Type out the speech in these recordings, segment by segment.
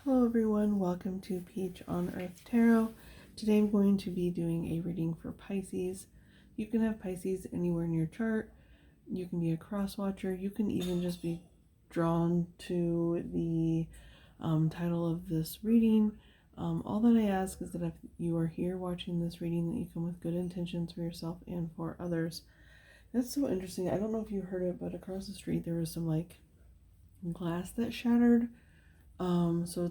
Hello everyone, welcome to Peach on Earth Tarot. Today I'm going to be doing a reading for Pisces. You can have Pisces anywhere in your chart. You can be a cross watcher. You can even just be drawn to the title of this reading. All that I ask is that if you are here watching this reading, that you come with good intentions for yourself and for others. That's so interesting. I don't know if you heard it, but across the street there was some like glass that shattered. So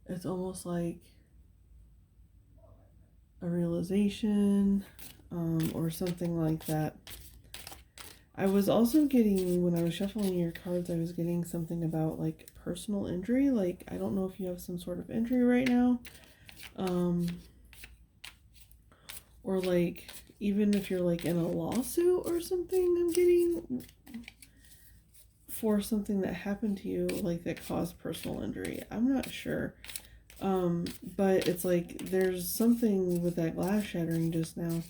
it's almost like a realization, or something like that. I was also getting, when I was shuffling your cards, I was getting something about like personal injury. Like, I don't know if you have some sort of injury right now. Or like, even if you're like in a lawsuit or something, I'm getting for something that happened to you, like that caused personal injury. I'm not sure. But it's like there's something with that glass shattering just now.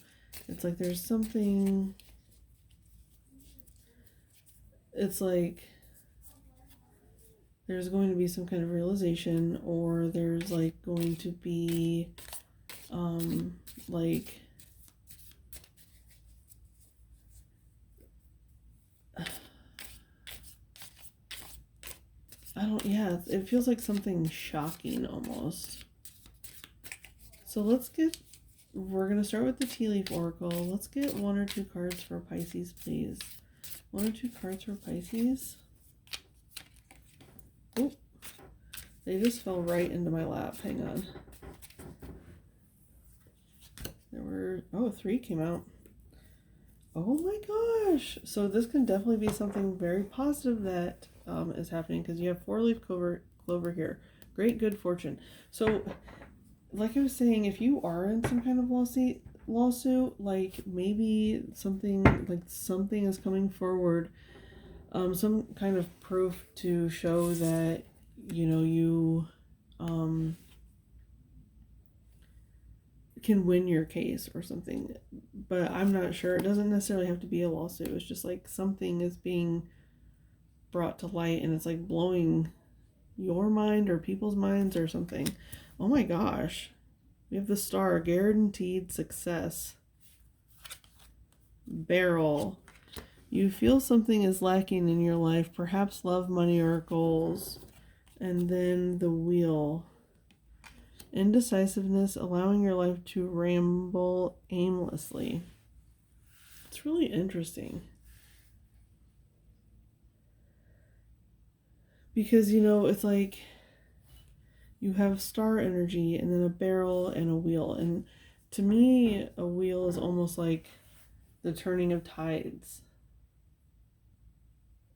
It's like there's something. It's like there's going to be some kind of realization, or there's like going to be like it feels like something shocking almost. So we're going to start with the tea leaf oracle. Let's get one or two cards for Pisces, please. One or two cards for Pisces. Oh, they just fell right into my lap. Hang on. Three came out. Oh my gosh. So this can definitely be something very positive that is happening, because you have four-leaf clover here. Great good fortune. So like I was saying, if you are in some kind of lawsuit, like maybe something is coming forward, some kind of proof to show that you can win your case or something. But I'm not sure. It doesn't necessarily have to be a lawsuit. It's just like something is being brought to light, and it's like blowing your mind or people's minds or something. Oh my gosh. We have the star, guaranteed success. Barrel. You feel something is lacking in your life, perhaps love, money, or goals. And then the wheel. Indecisiveness, allowing your life to ramble aimlessly. It's really interesting. Because, it's like you have star energy and then a barrel and a wheel. And to me, a wheel is almost like the turning of tides.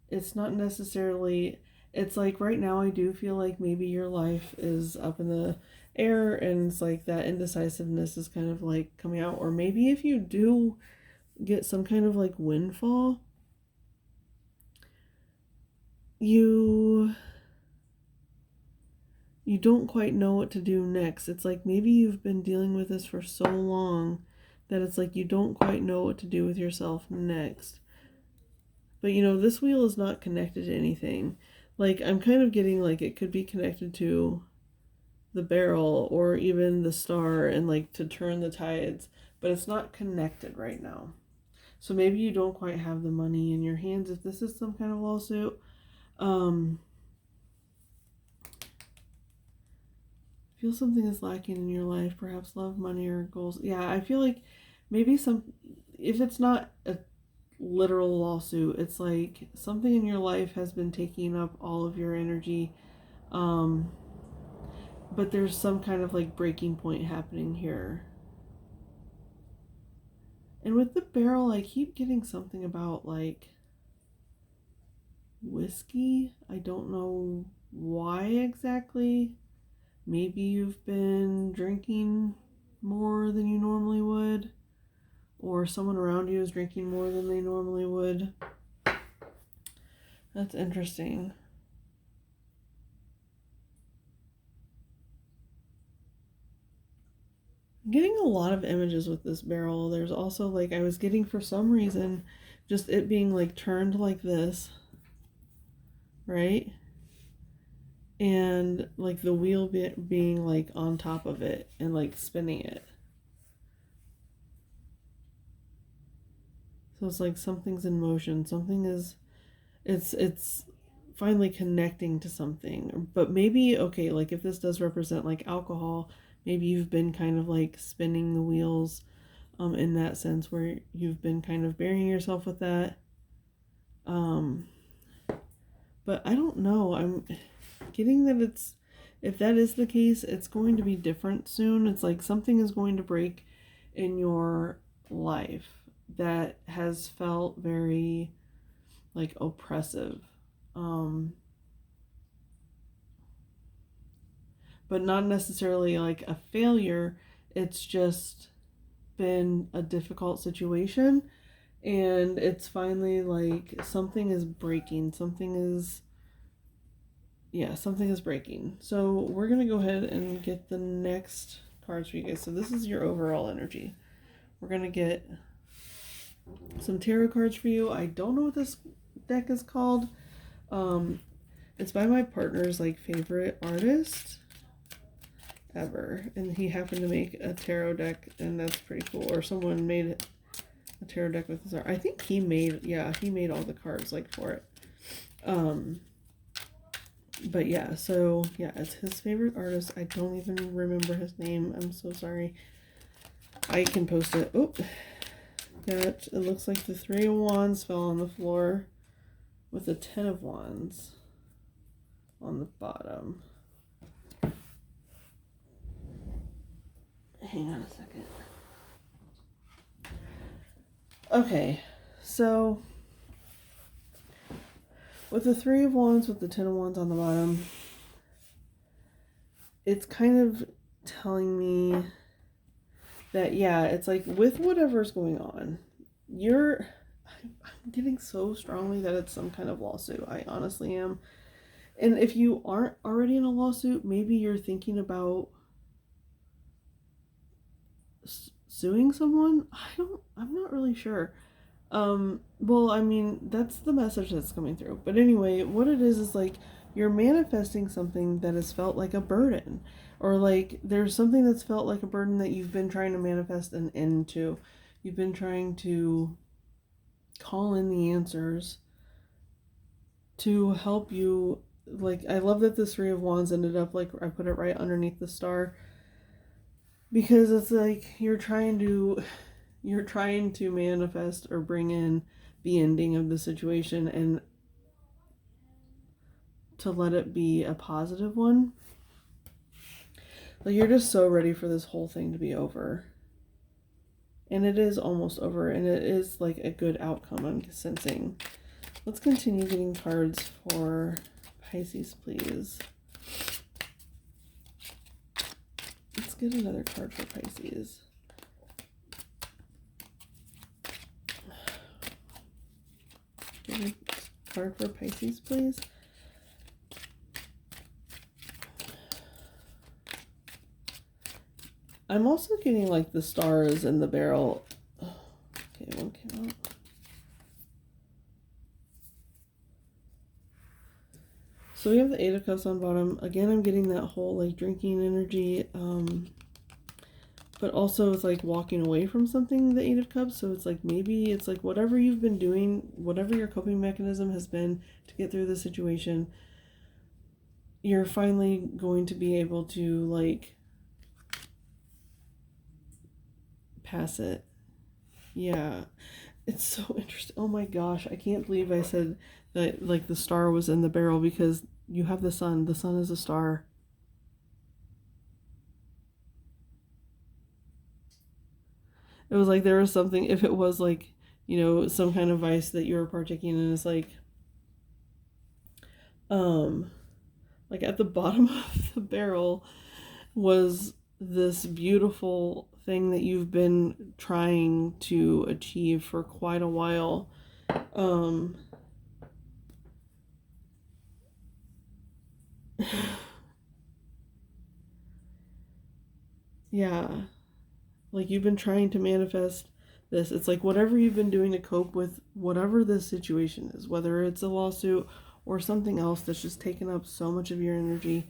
It's not necessarily, it's like right now I do feel like maybe your life is up in the air, and it's like that indecisiveness is kind of like coming out. Or maybe if you do get some kind of like windfall, you don't quite know what to do next. It's like maybe you've been dealing with this for so long that it's like you don't quite know what to do with yourself next. But this wheel is not connected to anything. Like, I'm kind of getting like it could be connected to the barrel or even the star, and like to turn the tides, but it's not connected right now. So maybe you don't quite have the money in your hands if this is some kind of lawsuit. Feel something is lacking in your life, perhaps love, money, or goals. Yeah, I feel like maybe if it's not a literal lawsuit, it's like something in your life has been taking up all of your energy, but there's some kind of like breaking point happening here. And with the barrel, I keep getting something about like whiskey. I don't know why exactly. Maybe you've been drinking more than you normally would, or someone around you is drinking more than they normally would. That's interesting. I'm getting a lot of images with this barrel. There's also like, I was getting for some reason just it being like turned like this, right? and like the wheel being like on top of it and like spinning it. So it's like something's in motion, something is, it's finally connecting to something. But maybe, okay, like if this does represent like alcohol, maybe you've been kind of like spinning the wheels in that sense, where you've been kind of burying yourself with that. But I don't know, I'm getting that it's, if that is the case, it's going to be different soon. It's like something is going to break in your life that has felt very like oppressive. But not necessarily like a failure. It's just been a difficult situation, and it's finally like something is breaking. Something is breaking. So we're going to go ahead and get the next cards for you guys. So this is your overall energy. We're going to get some tarot cards for you. I don't know what this deck is called. It's by my partner's like favorite artist ever, and he happened to make a tarot deck, and that's pretty cool. Or someone made a tarot deck with his art. I think he made all the cards like for it. But yeah, so yeah, it's his favorite artist. I don't even remember his name. I'm so sorry. I can post it. Oh, it looks like the 3 of Wands fell on the floor with the 10 of Wands on the bottom. Hang on a second. Okay, so with the 3 of Wands with the 10 of Wands on the bottom, it's kind of telling me that, yeah, it's like with whatever's going on, I'm getting so strongly that it's some kind of lawsuit. I honestly am. And if you aren't already in a lawsuit, maybe you're thinking about suing someone. I'm not really sure. Well, I mean, that's the message that's coming through. But anyway, what it is like you're manifesting something that has felt like a burden, or like there's something that's felt like a burden that you've been trying to manifest an end to. You've been trying to call in the answers to help you. Like, I love that the 3 of Wands ended up like, I put it right underneath the star, because it's like you're trying to manifest or bring in the ending of the situation, and to let it be a positive one. Like, you're just so ready for this whole thing to be over. And it is almost over, and it is like a good outcome, I'm sensing. Let's continue getting cards for Pisces, please. Let's get another card for Pisces. Get a card for Pisces, please. I'm also getting like the stars in the barrel. Oh, okay, one came out. So we have the 8 of Cups on bottom. Again, I'm getting that whole like drinking energy. But also it's like walking away from something, the 8 of Cups. So it's like, maybe it's like whatever you've been doing, whatever your coping mechanism has been to get through the situation, you're finally going to be able to like pass it. Yeah, it's so interesting. Oh my gosh, I can't believe I said that like the star was in the barrel, because you have the sun. The sun is a star. It was like there was something, if it was like, some kind of vice that you were partaking in, it's like like at the bottom of the barrel was this beautiful thing that you've been trying to achieve for quite a while. Yeah, like you've been trying to manifest this. It's like whatever you've been doing to cope with whatever this situation is, whether it's a lawsuit or something else that's just taken up so much of your energy.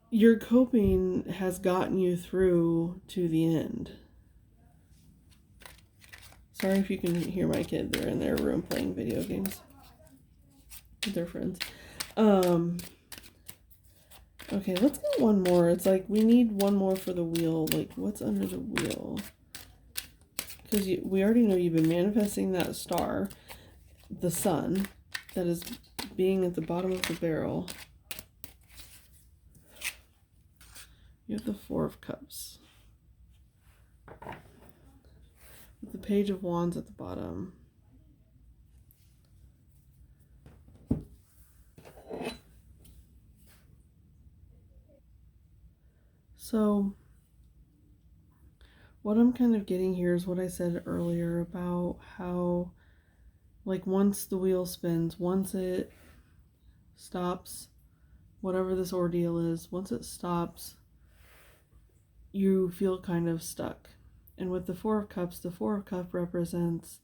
Your coping has gotten you through to the end. Sorry if you can hear my kid. They're in their room playing video games with their friends. Okay, let's get one more. It's like we need one more for the wheel. Like, what's under the wheel? Because we already know you've been manifesting that star, the sun, that is being at the bottom of the barrel. You have the Four of Cups. With the Page of Wands at the bottom. So, what I'm kind of getting here is what I said earlier about how, like, once the wheel spins, once it stops, whatever this ordeal is, once it stops, you feel kind of stuck. And with the Four of Cups represents,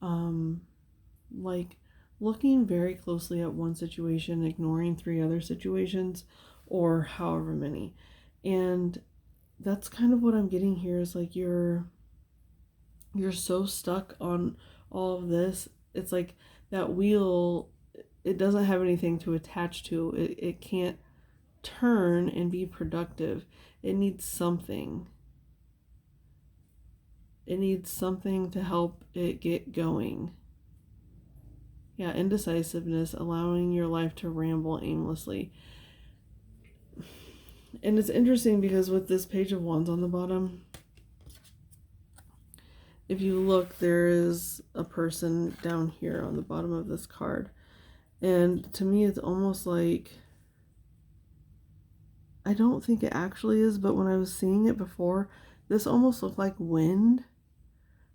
like, looking very closely at one situation, ignoring 3 other situations, or however many. And that's kind of what I'm getting here is like you're so stuck on all of this. It's like that wheel, it doesn't have anything to attach to. It can't turn and be productive. It needs something. It needs something to help it get going. Yeah, indecisiveness, allowing your life to ramble aimlessly. And it's interesting because with this Page of Wands on the bottom, if you look, there is a person down here on the bottom of this card. And to me, it's almost like, I don't think it actually is, but when I was seeing it before, this almost looked like wind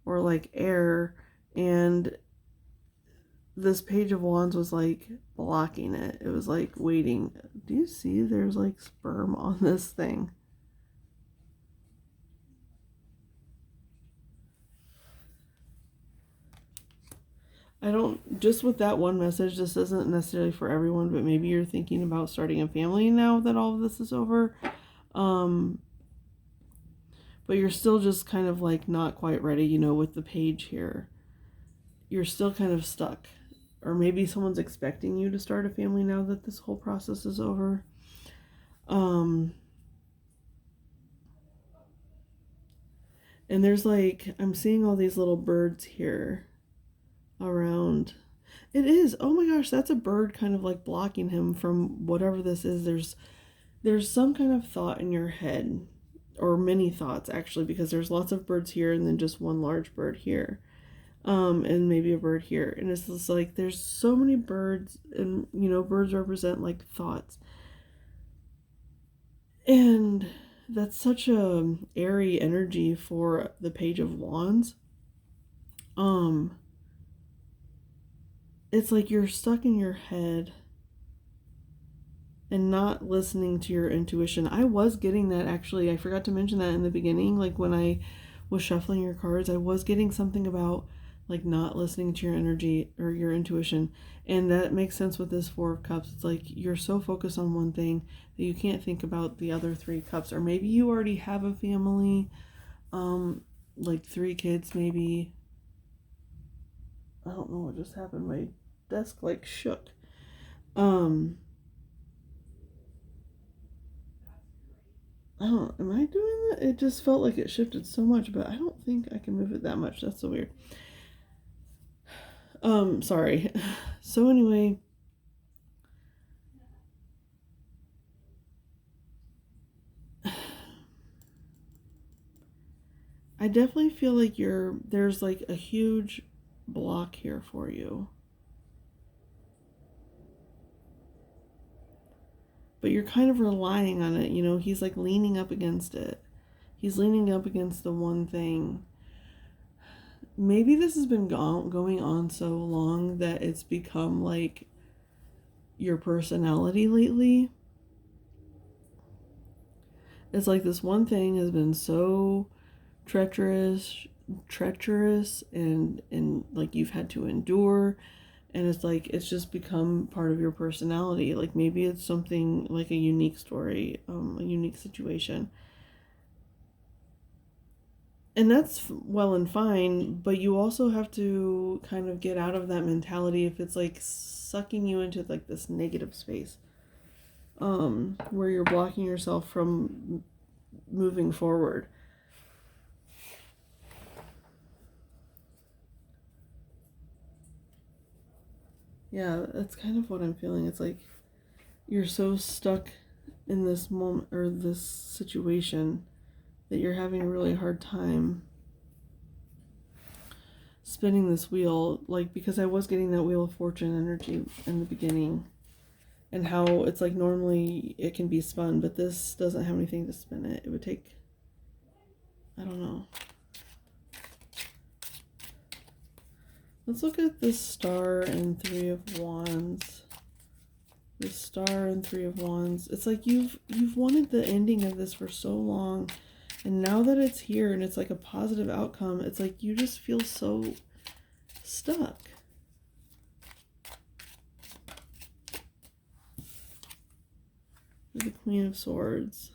or like air. And this Page of Wands was like blocking it. It was like waiting. Do you see there's like sperm on this thing? Just with that one message, this isn't necessarily for everyone, but maybe you're thinking about starting a family now that all of this is over. But you're still just kind of like not quite ready, you know, with the page here. You're still kind of stuck. Or maybe someone's expecting you to start a family now that this whole process is over. And there's like, I'm seeing all these little birds here around. It is, oh my gosh, that's a bird kind of like blocking him from whatever this is. There's some kind of thought in your head, or many thoughts actually, because there's lots of birds here and then just one large bird here. And maybe a bird here. And it's just like, there's so many birds, and, you know, birds represent like thoughts. And that's such a airy energy for the Page of Wands. It's like you're stuck in your head and not listening to your intuition. I was getting that actually. I forgot to mention that in the beginning. Like when I was shuffling your cards, I was getting something about like not listening to your energy or your intuition. And that makes sense with this Four of Cups. It's like you're so focused on one thing that you can't think about the other 3 cups. Or maybe you already have a family, like 3 kids maybe. I don't know what just happened. My desk like shook. Am I doing that? It just felt like it shifted so much, but I don't think I can move it that much. That's so weird. Sorry. So anyway, I definitely feel like there's like a huge block here for you. But you're kind of relying on it, you know, he's like leaning up against it. He's leaning up against the one thing. Maybe this has been going on so long that it's become like your personality lately. It's like this one thing has been so treacherous treacherous and like you've had to endure, and it's like it's just become part of your personality. Like maybe it's something like a unique story, a unique situation. And that's well and fine, but you also have to kind of get out of that mentality if it's like sucking you into like this negative space, where you're blocking yourself from moving forward. Yeah, that's kind of what I'm feeling. It's like you're so stuck in this moment or this situation that you're having a really hard time spinning this wheel. Like, because I was getting that Wheel of Fortune energy in the beginning, and how it's like normally it can be spun, but this doesn't have anything to spin it. It would take, I don't know. Let's look at this Star and Three of Wands. The Star and Three of Wands. It's like you've wanted the ending of this for so long, and now that it's here and it's like a positive outcome, it's like you just feel so stuck. The Queen of Swords.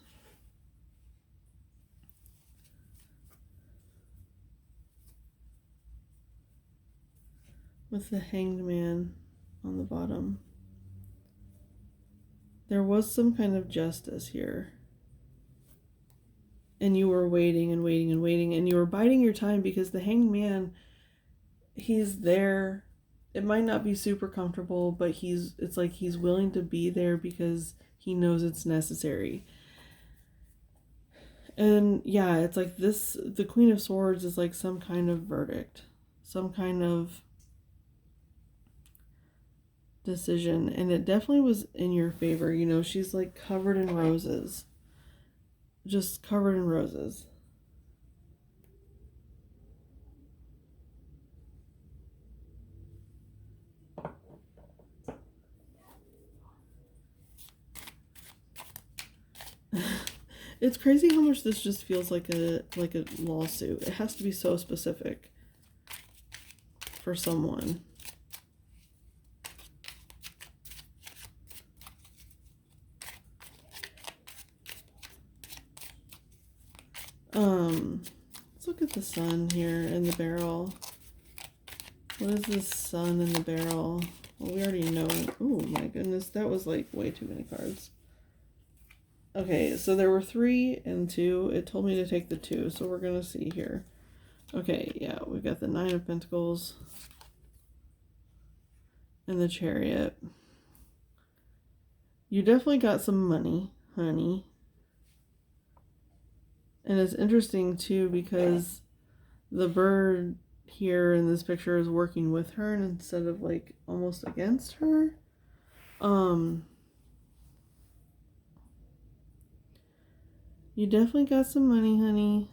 With the Hanged Man on the bottom. There was some kind of justice here. And you were waiting and waiting and waiting, and you were biding your time because the Hanged Man, he's there. It might not be super comfortable, but it's like he's willing to be there because he knows it's necessary. And yeah, it's like this, the Queen of Swords is like some kind of verdict, some kind of decision, and it definitely was in your favor. You know, she's like covered in roses, just covered in roses. It's crazy how much this just feels like a lawsuit. It has to be so specific for someone. Let's look at the sun here in the barrel. What is this sun in the barrel? Well, we already know. Oh my goodness, that was like way too many cards. Okay, so there were 3 and 2. It told me to take the 2, so we're gonna see here. Okay, yeah, we got the 9 of Pentacles and the Chariot. You definitely got some money, honey. And it's interesting too because the bird here in this picture is working with her instead of like almost against her. You definitely got some money, honey.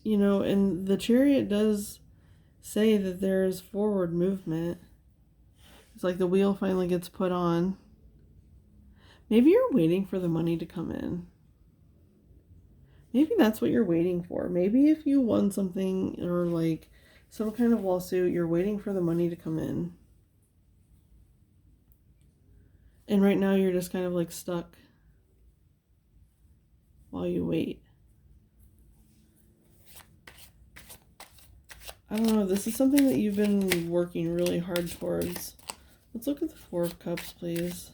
You know, and the Chariot does say that there is forward movement. It's like the wheel finally gets put on. Maybe you're waiting for the money to come in. Maybe that's what you're waiting for. Maybe if you won something or like some kind of lawsuit, you're waiting for the money to come in. And right now you're just kind of like stuck while you wait. I don't know. This is something that you've been working really hard towards. Let's look at the 4 of Cups, please.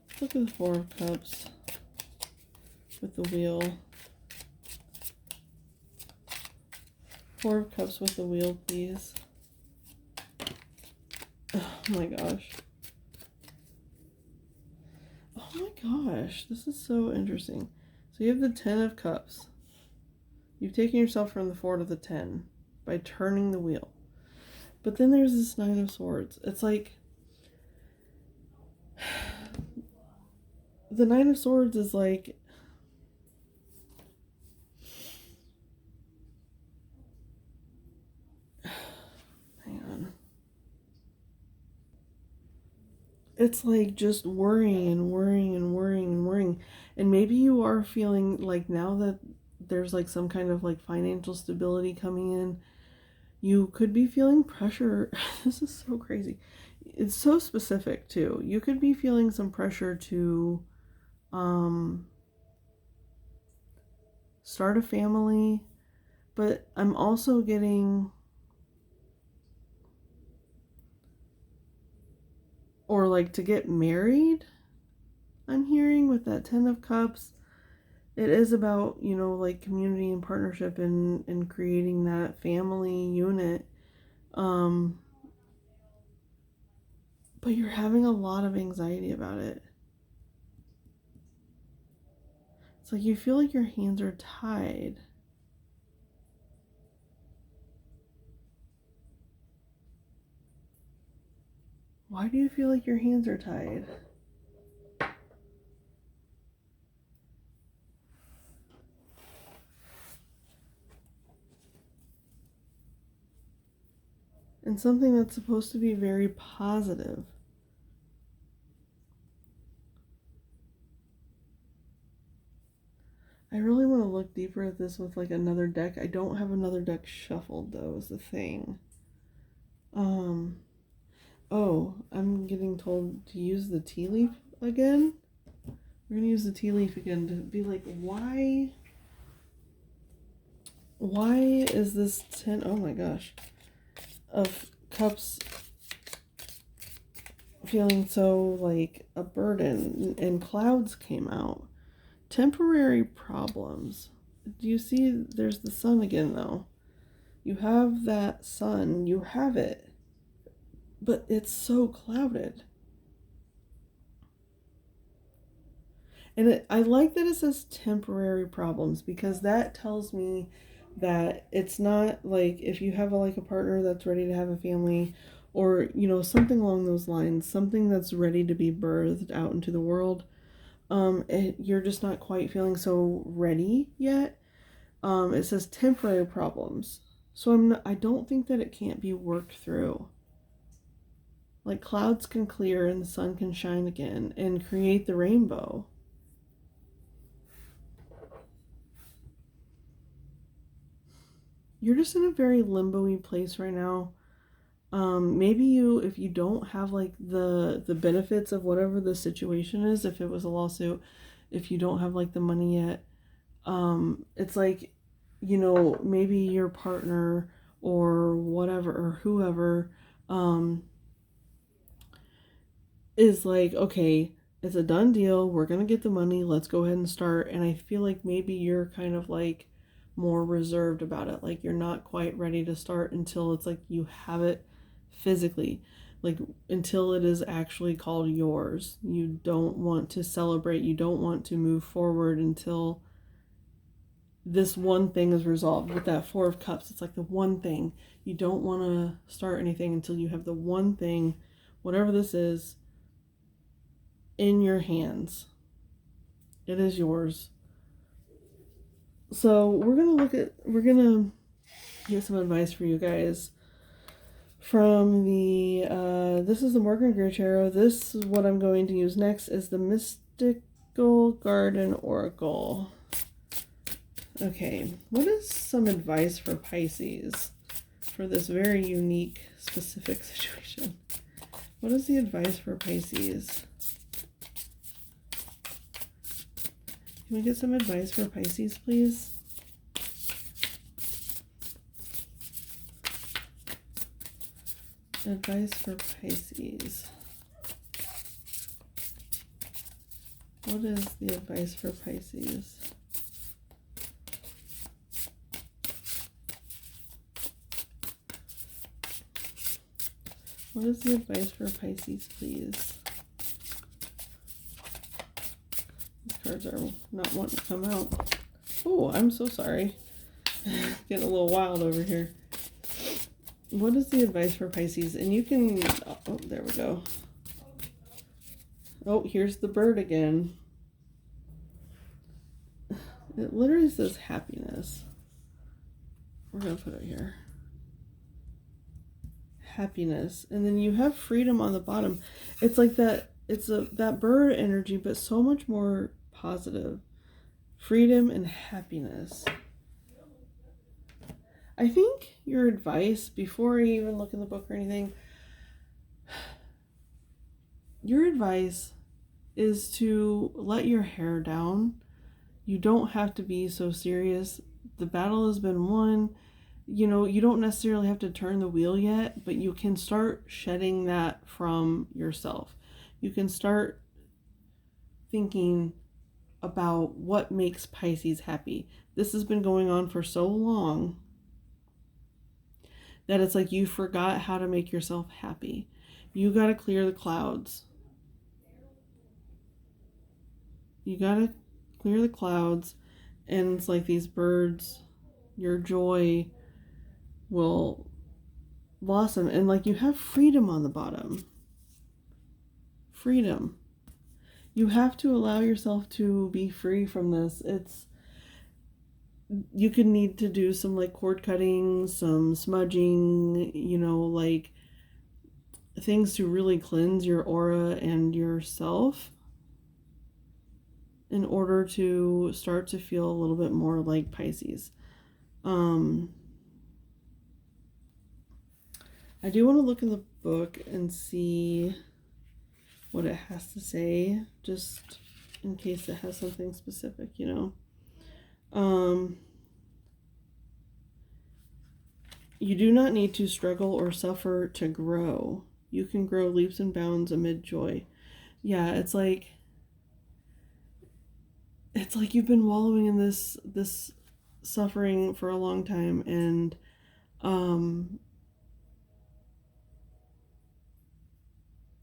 Let's look at the 4 of Cups with the wheel. 4 of Cups with the wheel, please. Oh my gosh. Oh my gosh. This is so interesting. So you have the 10 of Cups. You've taken yourself from the 4 to the 10 by turning the wheel. But then there's this 9 of Swords. It's like the 9 of Swords is like it's like just worrying and worrying and worrying and worrying. And maybe you are feeling like now that there's like some kind of like financial stability coming in, you could be feeling pressure. This is so crazy. It's so specific too. You could be feeling some pressure to start a family, but I'm also getting, or like to get married. I'm hearing with that 10 of Cups. It is about, you know, like community and partnership and creating that family unit. Um, but you're having a lot of anxiety about it. It's like you feel like your hands are tied. Why do you feel like your hands are tied? And something that's supposed to be very positive. I really want to look deeper at this with like another deck. I don't have another deck shuffled though, is the thing. Oh, I'm getting told to use the tea leaf again. We're gonna use the tea leaf again to be like, why is this 10, oh my gosh, of Cups feeling so like a burden? And clouds came out. Temporary problems. Do you see there's the sun again though? You have that sun, you have it, but it's so clouded. And I like that it says temporary problems, because that tells me that it's not like if you have like a partner that's ready to have a family, or you know, something along those lines, something that's ready to be birthed out into the world, you're just not quite feeling so ready yet. It says temporary problems, so I don't think that it can't be worked through. Like clouds can clear and the sun can shine again and create the rainbow. You're just in a very limbo-y place right now. Maybe if you don't have like the benefits of whatever the situation is, if it was a lawsuit, if you don't have like the money yet, it's like, you know, maybe your partner or whatever or whoever is like, okay, it's a done deal, we're gonna get the money, let's go ahead and start. And I feel like maybe you're kind of like more reserved about it, like you're not quite ready to start until it's like you have it physically, like until it is actually called yours. You don't want to celebrate, you don't want to move forward until this one thing is resolved. With that 4 of Cups, it's like the one thing. You don't want to start anything until you have the one thing, whatever this is, in your hands. It is yours. So we're gonna get some advice for you guys from the this is the Morgan Greer Tarot. This is what I'm going to use next is the Mystical Garden Oracle. Okay, what is some advice for Pisces for this very unique, specific situation? What is the advice for Pisces? Can we get some advice for Pisces, please? Advice for Pisces. What is the advice for Pisces? What is the advice for Pisces, please? These cards are not wanting to come out. Oh, I'm so sorry. Getting a little wild over here. What is the advice for Pisces? And you can... Oh, there we go. Oh, here's the bird again. It literally says happiness. We're going to put it here. Happiness. And then you have freedom on the bottom. It's like that it's that bird energy, but so much more positive. Freedom and happiness. I think your advice, before I even look in the book or anything, your advice is to let your hair down. You don't have to be so serious. The battle has been won. You know, you don't necessarily have to turn the wheel yet, but you can start shedding that from yourself. You can start thinking about what makes Pisces happy. This has been going on for so long that it's like you forgot how to make yourself happy. You got to clear the clouds. You got to clear the clouds, and it's like these birds, your joy will blossom, and like you have freedom on the bottom. Freedom. You have to allow yourself to be free from this. You could need to do some like cord cutting, some smudging, you know, like things to really cleanse your aura and yourself in order to start to feel a little bit more like Pisces. I do want to look in the book and see what it has to say, just in case it has something specific, you know. You do not need to struggle or suffer to grow. You can grow leaps and bounds amid joy. Yeah, it's like you've been wallowing in this suffering for a long time, and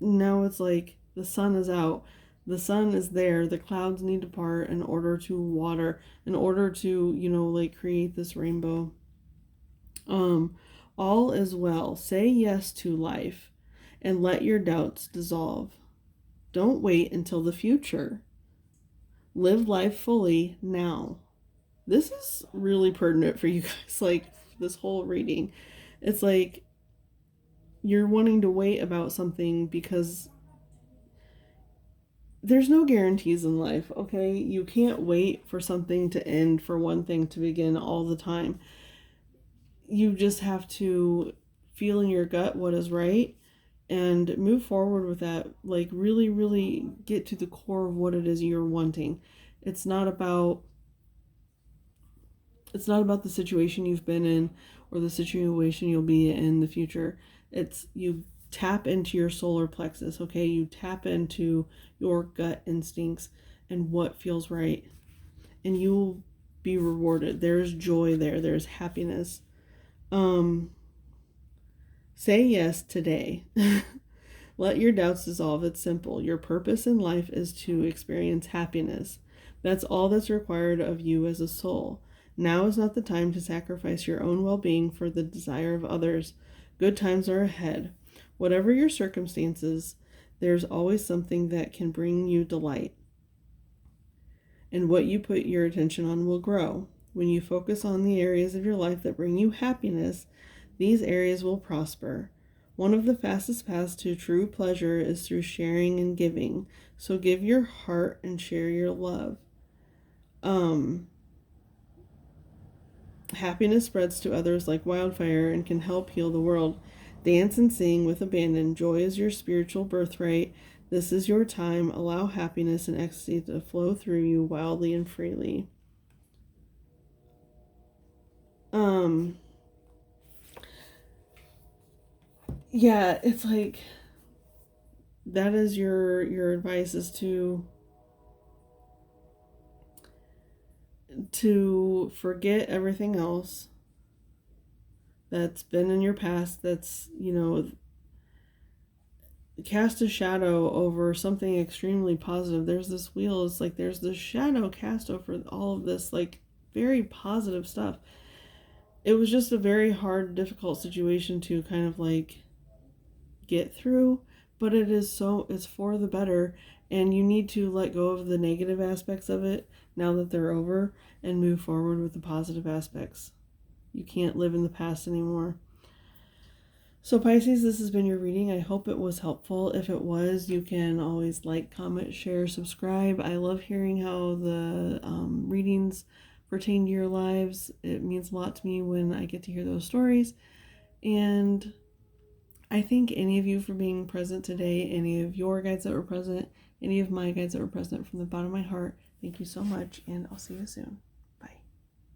now it's like the sun is out. The sun is there. The clouds need to part in order to water, in order to, you know, like create this rainbow. All is well. Say yes to life and let your doubts dissolve. Don't wait until the future. Live life fully now. This is really pertinent for you guys, like this whole reading. It's like you're wanting to wait about something because there's no guarantees in life, okay? You can't wait for something to end for one thing to begin all the time. You just have to feel in your gut what is right and move forward with that. Like really, really get to the core of what it is you're wanting. It's not about the situation you've been in or the situation you'll be in the future. It's you tap into your solar plexus, okay? You tap into your gut instincts and what feels right, and you'll be rewarded. There's joy there. There's happiness. Say yes today. Let your doubts dissolve. It's simple. Your purpose in life is to experience happiness. That's all that's required of you as a soul. Now is not the time to sacrifice your own well-being for the desire of others. Good times are ahead. Whatever your circumstances, there's always something that can bring you delight. And what you put your attention on will grow. When you focus on the areas of your life that bring you happiness, these areas will prosper. One of the fastest paths to true pleasure is through sharing and giving. So give your heart and share your love. Happiness spreads to others like wildfire and can help heal the world. Dance and sing with abandon. Joy is your spiritual birthright. This is your time. Allow happiness and ecstasy to flow through you wildly and freely. Yeah, it's like that is your advice, is to forget everything else that's been in your past, that's, you know, cast a shadow over something extremely positive. There's this wheel, it's like there's this shadow cast over all of this like very positive stuff. It was just a very hard, difficult situation to kind of like get through, but it's for the better, and you need to let go of the negative aspects of it now that they're over and move forward with the positive aspects. You can't live in the past anymore. So Pisces, this has been your reading. I hope it was helpful. If it was, you can always like, comment, share, subscribe. I love hearing how the readings pertain to your lives. It means a lot to me when I get to hear those stories. And I thank any of you for being present today, any of your guides that were present, any of my guides that were present, from the bottom of my heart. Thank you so much, and I'll see you soon.